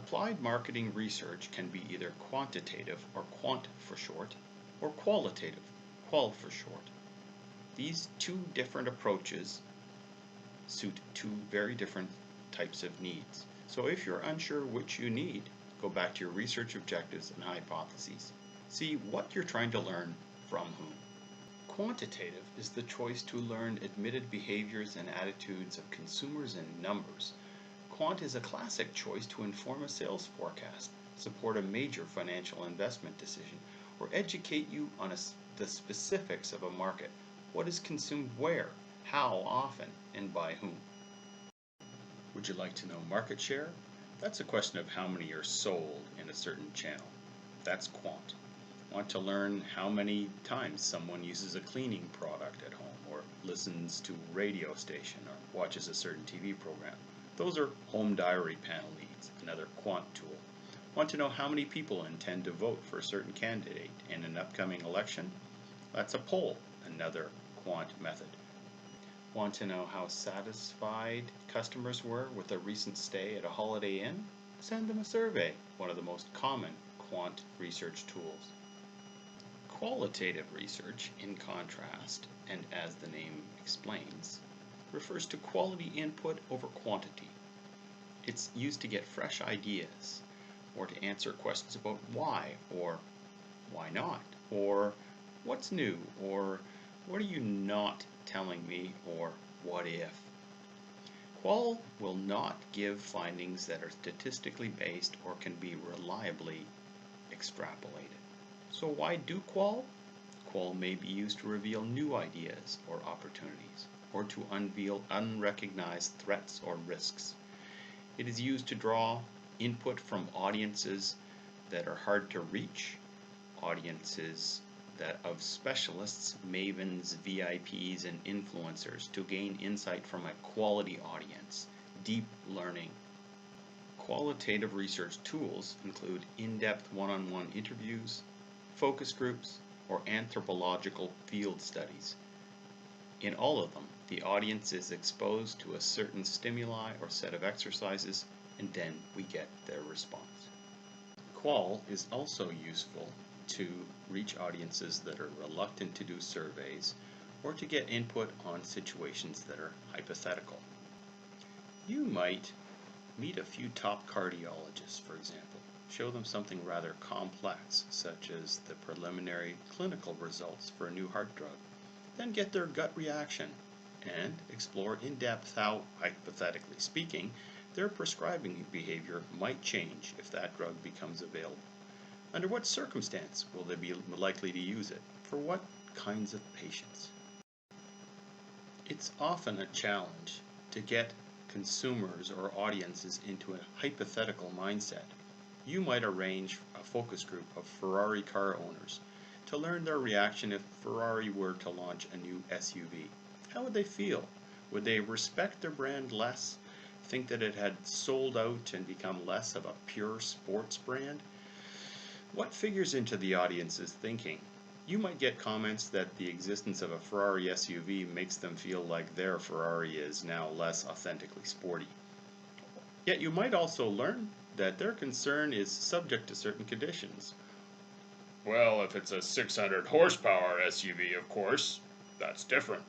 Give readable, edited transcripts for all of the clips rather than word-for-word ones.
Applied marketing research can be either quantitative, or quant for short, or qualitative, qual for short. These two different approaches suit two very different types of needs. So if you're unsure which you need, go back to your research objectives and hypotheses. See what you're trying to learn from whom. Quantitative is the choice to learn admitted behaviors and attitudes of consumers in numbers. Quant is a classic choice to inform a sales forecast, support a major financial investment decision, or educate you on the specifics of a market. What is consumed where, how often, and by whom? Would you like to know market share? That's a question of how many are sold in a certain channel. That's quant. Want to learn how many times someone uses a cleaning product at home, or listens to a radio station, or watches a certain TV program. Those are home diary panel needs, another quant tool. Want to know how many people intend to vote for a certain candidate in an upcoming election? That's a poll, another quant method. Want to know how satisfied customers were with a recent stay at a Holiday Inn? Send them a survey, one of the most common quant research tools. Qualitative research, in contrast, and as the name explains, refers to quality input over quantity. It's used to get fresh ideas, or to answer questions about why, or why not, or what's new, or what are you not telling me, or what if. Qual will not give findings that are statistically based or can be reliably extrapolated. So why do qual? Qual may be used to reveal new ideas or opportunities, or to unveil unrecognized threats or risks. It is used to draw input from audiences that are hard to reach, audiences that of specialists, mavens, VIPs, and influencers to gain insight from a quality audience, deep learning. Qualitative research tools include in-depth one-on-one interviews, focus groups, or anthropological field studies. In all of them, the audience is exposed to a certain stimuli or set of exercises, and then we get their response. Qual is also useful to reach audiences that are reluctant to do surveys, or to get input on situations that are hypothetical. You might meet a few top cardiologists, for example, show them something rather complex, such as the preliminary clinical results for a new heart drug, then get their gut reaction and explore in depth how, hypothetically speaking, their prescribing behavior might change if that drug becomes available. Under what circumstance will they be likely to use it? For what kinds of patients? It's often a challenge to get consumers or audiences into a hypothetical mindset. You might arrange a focus group of Ferrari car owners to learn their reaction if Ferrari were to launch a new SUV. How would they feel? Would they respect their brand less, think that it had sold out and become less of a pure sports brand? What figures into the audience's thinking? You might get comments that the existence of a Ferrari SUV makes them feel like their Ferrari is now less authentically sporty. Yet you might also learn that their concern is subject to certain conditions. Well, if it's a 600 horsepower SUV, of course, that's different.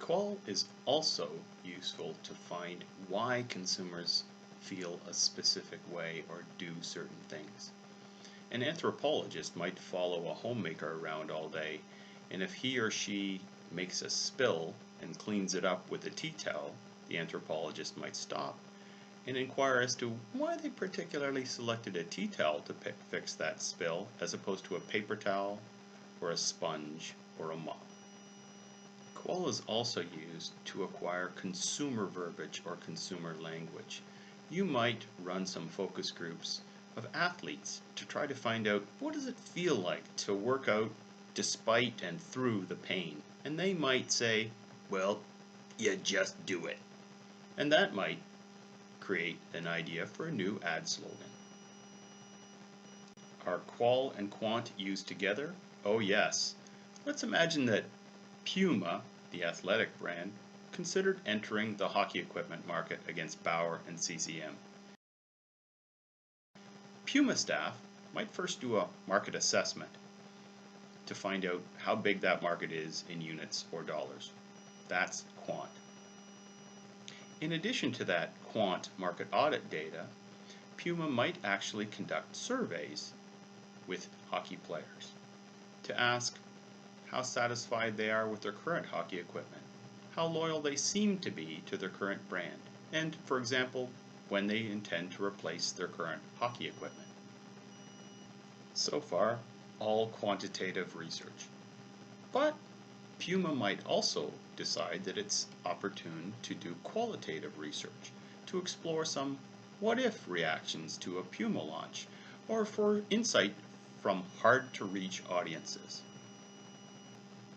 Qual is also useful to find why consumers feel a specific way or do certain things. An anthropologist might follow a homemaker around all day, and if he or she makes a spill and cleans it up with a tea towel, the anthropologist might stop and inquire as to why they particularly selected a tea towel to fix that spill as opposed to a paper towel or a sponge or a mop. Qual is also used to acquire consumer verbiage or consumer language. You might run some focus groups of athletes to try to find out what does it feel like to work out despite and through the pain. And they might say, well, you just do it. And that might create an idea for a new ad slogan. Are qual and quant used together? Oh yes. Let's imagine that Puma, the athletic brand, considered entering the hockey equipment market against Bauer and CCM. Puma staff might first do a market assessment to find out how big that market is in units or dollars. That's Quant. In addition to that Quant market audit data, Puma might actually conduct surveys with hockey players to ask how satisfied they are with their current hockey equipment, how loyal they seem to be to their current brand, and, for example, when they intend to replace their current hockey equipment. So far, all quantitative research. But Puma might also decide that it's opportune to do qualitative research to explore some what-if reactions to a Puma launch, or for insight from hard-to-reach audiences.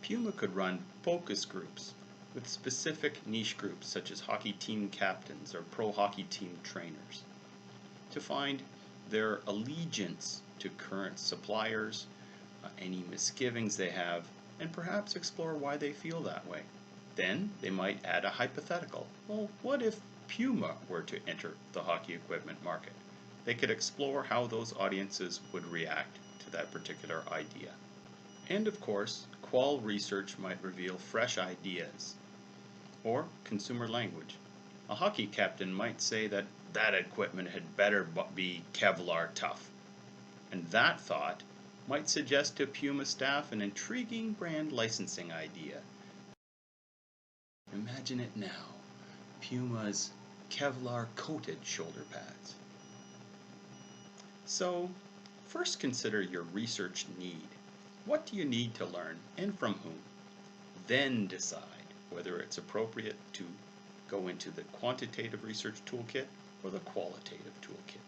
Puma could run focus groups with specific niche groups such as hockey team captains or pro hockey team trainers to find their allegiance to current suppliers, any misgivings they have, and perhaps explore why they feel that way. Then they might add a hypothetical. Well, what if Puma were to enter the hockey equipment market? They could explore how those audiences would react to that particular idea. And of course, Qual Research might reveal fresh ideas or consumer language. A hockey captain might say that equipment had better be Kevlar tough. And that thought might suggest to Puma staff an intriguing brand licensing idea. Imagine it now, Puma's Kevlar coated shoulder pads. So, first consider your research need. What do you need to learn and from whom? Then decide whether it's appropriate to go into the quantitative research toolkit or the qualitative toolkit.